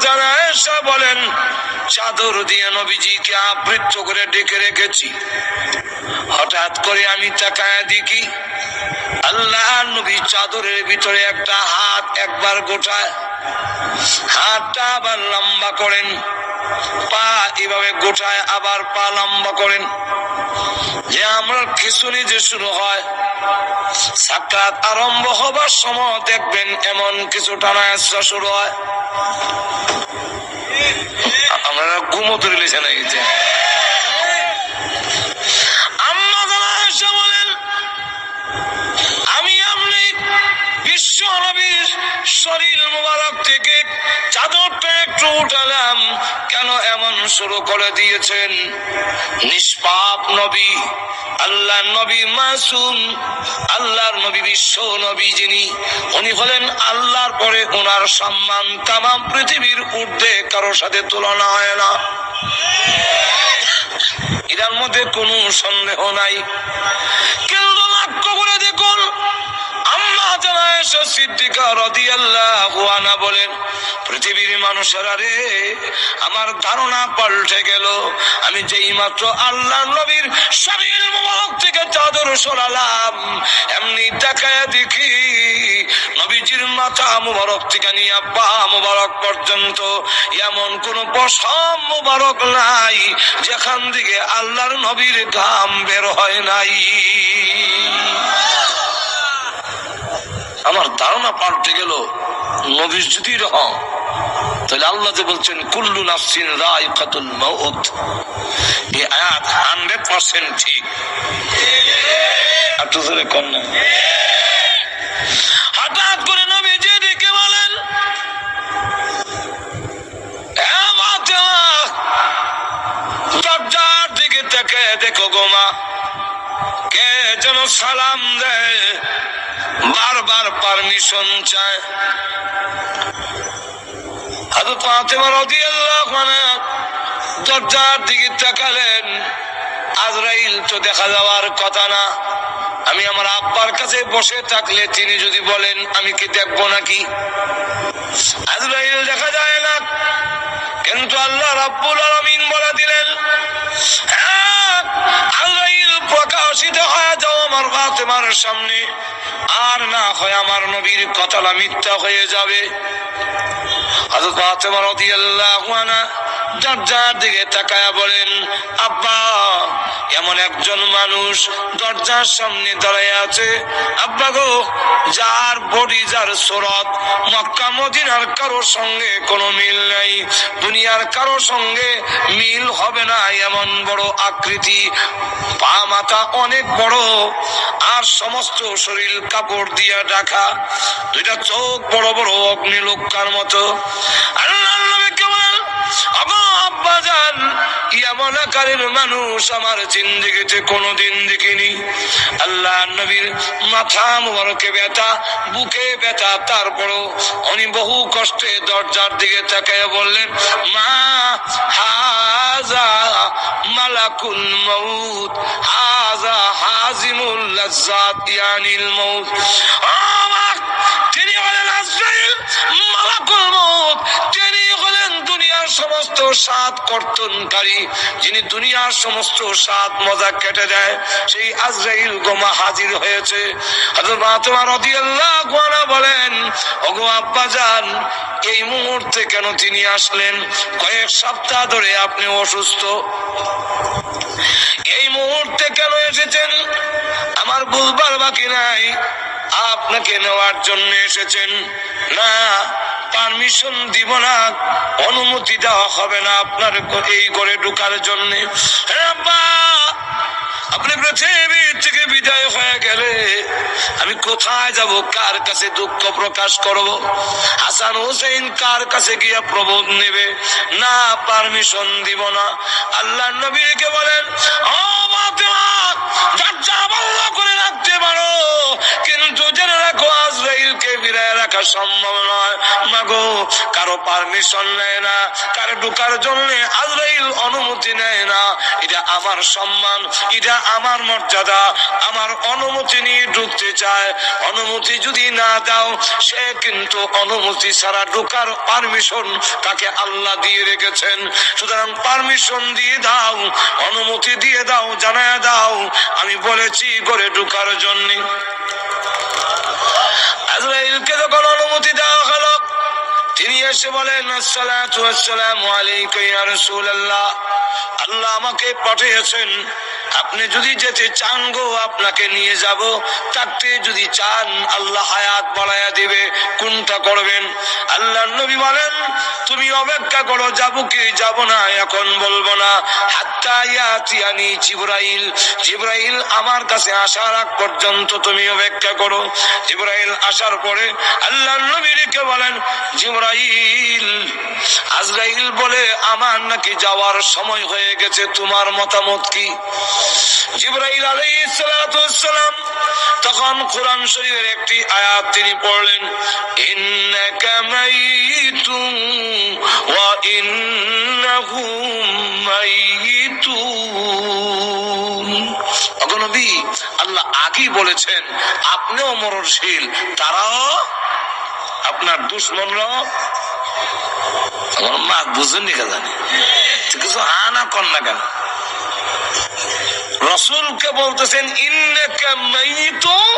জানা এসে বলেন, চাদর দিয়ে নবীজিকে আবৃত করে ডেকে রেখেছি। হঠাৎ করে আমি তাকায় দেখি আল্লাহ নবী চাদরের ভিতরে একটা হাত একবার গোটায়, হাতটা আবার লম্বা করেন, পা এভাবে গোটায় আবার পা লম্বা করেন। যে আমরা খিচুড়ি যে শুরু হয়, সাকরাত আরম্ভ হবার সময় দেখবেন এমন কিছু টানা আসা শুরু হয়। আমরা ঘুমো ধরে লেছে না গেছে। আম্মা জানা এসে বলেন, আমি আপনি বিশ্ব নবীর শরীর মুবারক থেকে চাদরটা একটু উঠালাম, কেন এমন শুরু করে দিয়েছেন? নিষ্পাপ নবী, আল্লাহর নবী মাসুম, আল্লাহর নবী বিশ্ব নবী যিনি, উনি হলেন আল্লাহর পরে ওনার সম্মান তামাম পৃথিবীর ঊর্ধ্বে কারোর সাথে তুলনা হয় না, এর মধ্যে কোনো সন্দেহ নাই। কিন্তু লক্ষ্য করে দেখুন, আম্মা জানা আয়েশা সিদ্দিকা রাদিয়াল্লাহু আনহা বলেন, পৃথিবীর মানুষেরা রে, আমার ধারণা পাল্টে গেল। আমি যেই মাত্র আল্লাহর নবীর শরীর মুবারক থেকে চাদর সরালাম, এমনি তাকায়া দেখি নবীজির মাথা মুবারক থেকে নিয়ে পা মুবারক পর্যন্ত এমন কোন পশম মুবারক নাই যেখান থেকে আল্লাহর নবীর ঘাম বের হয় নাই। আমার ধারণা পাল্টে গেল। নবী যদি রহম, তাহলে আল্লাহ যে বলছেন কুল্লু নাফসিন যায়কাতুল মাউত, এই আয়াত 100% ঠিক। একটু জোরে কোন না। হঠাৎ করে নবী যেদিকে বলেন, দরজার দিকে তাকে দেখো গোমা, কে যেন সালাম দেয়, বারবার পারমিশন চায়। হযরত ফাতেমা রাদিয়াল্লাহু আনহা দরজার দিকে তাকালেন, আজরাইল তো দেখা যাওয়ার কথা না। আমি আমার আব্বার কাছে বসে থাকলে তিনি যদি বলেন, আমি কি দেখবো নাকি? আজরাইল দেখা যায় না, কিন্তু আল্লাহ রাব্বুল আলামিন বলে দিলেন, আজরাইল প্রকাশিত হয়ে যাও আমার ফাতেমার সামনে, আর না হয় আমার নবীর কথাটা মিথ্যা হয়ে যাবে। হযরত ফাতেমা রাদিয়াল্লাহু আনহা দরজার দিকে তাকায়া বলেন, আব্বা, এমন একজন মানুষ দরজার সামনে দাঁড়ায় আছে, আব্বা গো, যার বডি, যার সুরত মক্কা মদিনার কারোর সঙ্গে কোনো মিল নাই, দুনিয়ার কারোর সঙ্গে মিল হবে না, এমন বড় আকৃতি, পা মাথা অনেক বড়, আর সমস্ত শরীর কাপড় দিয়া ঢাকা, দুইটা চোখ বড় বড় অগ্নিলোকার মতো। আল্লাহর নবী কেমন আব্বাজান, এমন আকারের মানুষ আমার জিন্দেগিতে কোনোদিন দেখিনি। আল্লাহ নবীর মাথা মুবারকে ব্যথা, বুকে ব্যথা, তারপরও উনি বহু কষ্টে দরজার দিকে তাকায় বললেন, মা হাযা মালাকুল মাউত, হাযা হাজিমুল লাজ্জাত ইয়ানিল মাউত। তিনি হলেন আজরাইল, মালাকুল মাউত, তিনি হলেন দুনিয়ার সমস্ত স্বাদ কর্তনকারী, যিনি দুনিয়ার সমস্ত স্বাদ মজা কেটে দেয়, সেই আজরাইল গোমা হাজির হয়েছে। হযরত ফাতেমা রাদিয়াল্লাহু আনহা বলেন, ওগো আব্বাজান, এই মুহূর্তে কেন তিনি আসলেন? কয়েক সপ্তাহ ধরে আপনি অসুস্থ, এই মুহূর্তে কেন এসেছেন? আমার বুঝবার বাকি নাই, আপনাকে নেওয়ার জন্য এসেছেন। না, পারমিশন দিব না, অনুমতি দেওয়া হবে না আপনার এই ঘরে ঢোকার জন্য। আপনি পৃথিবী থেকে বিদায় হয়ে গেলে আমি কোথায় যাব? কার কাছে দুঃখ প্রকাশ করব? হাসান হুসেইন কার কাছে গিয়ে প্রবোধ নেবে? না, পারমিশন দিব না। আল্লাহর নবীকে বলেন, ও ফাতেমা, দরজা বন্ধ করে রাখতে পারো, কিন্তু জেনে রাখো আজরাইলকে ফিরায় রাখা সম্ভব নয়। মাগো, কারো পারমিশন পারমিশন নেয় না, কার ঢোকার জন্য আজরাইল অনুমতি নেয় না। এটা আমার সম্মান, এটা আমার মর্যাদা, আমার অনুমতি নিয়ে ঢুকতে চায়। অনুমতি যদি না দাও, সে কিন্তু অনুমতি ছাড়া ঢোকার পারমিশন তাকে আল্লাহ দিয়ে রেখেছেন। সুতরাং পারমিশন দিয়ে দাও, অনুমতি দিয়ে দাও, জানায় দাও আমি বলেছি করে ঢোকার জন্য। আজরাইলকে যখন অনুমতি দেওয়া হলো, তিনি এসে বলেন আসসালাতু ওয়াসসালামু আলাইকা ইয়া রাসূলুল্লাহ, আল্লাহ আমাকে পাঠিয়েছেন, আপনি যদি যেতে চান গো আপনাকে নিয়ে যাব, থাকতে যদি চান আল্লাহ হায়াত বাড়ায়া দিবে, কোনটা করবেন? আল্লাহর নবী বলেন তুমি অপেক্ষা করো, যাব কি যাব না এখন বলবো না, হাত্তা ইয়াতিয়ানি জিবরাইল, জিবরাইল আমার কাছে আসার আগ পর্যন্ত তুমি অপেক্ষা করো। জিবরাইল আসার পরে আল্লাহর নবীকে বলেন জিবরাইল, আজরাইল বলে আমার নাকি যাওয়ার সময় হয়ে গেছে, তোমার মতামত কি? জিবরাইল আলাইহিস সালাতু ওয়াস সালাম তখন কোরআন শরীফের একটি আয়াত তিনি পড়লেন, ইন্নাকা মাইতুন ওয়া ইন্নাহুম মাইতুন। ওগো নবী, আল্লাহ আগেই বলেছেন আপনিও মরণশীল, তারাও আপনার দুশমনরাও। আমার মা বুঝেননি কেন জানি কিছু আনা কর না কেন? রাসূলকে বলতেছেন ইন্নাকা মাইতুন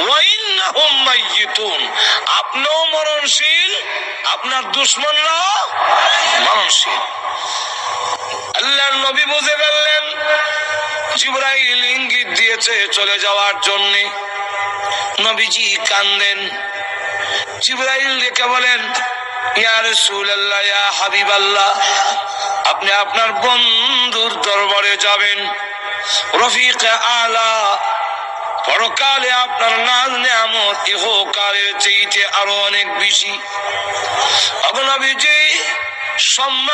ওয়া ইন্নাহুম মাইতুন, আপনিও মরণশীল, আপনার দুশমনরাও মরণশীল। আল্লাহর নবী বুঝে ফেললেন জিবরাইল ইঙ্গিত দিয়েছে চলে যাওয়ার জন্য। নবীজি কান্দেন। জিবরাইল ডেকে বলেন ইয়া রাসূলুল্লাহ, ইয়া হাবিবাল্লাহ, আপনি আপনার বন্ধুর দরবারে যাবেন, রফিকে আলা, পরকালে আপনার নাজ নেয়ামত ইহকালের চাইতে আরো অনেক বেশি। নবীজি সম্মান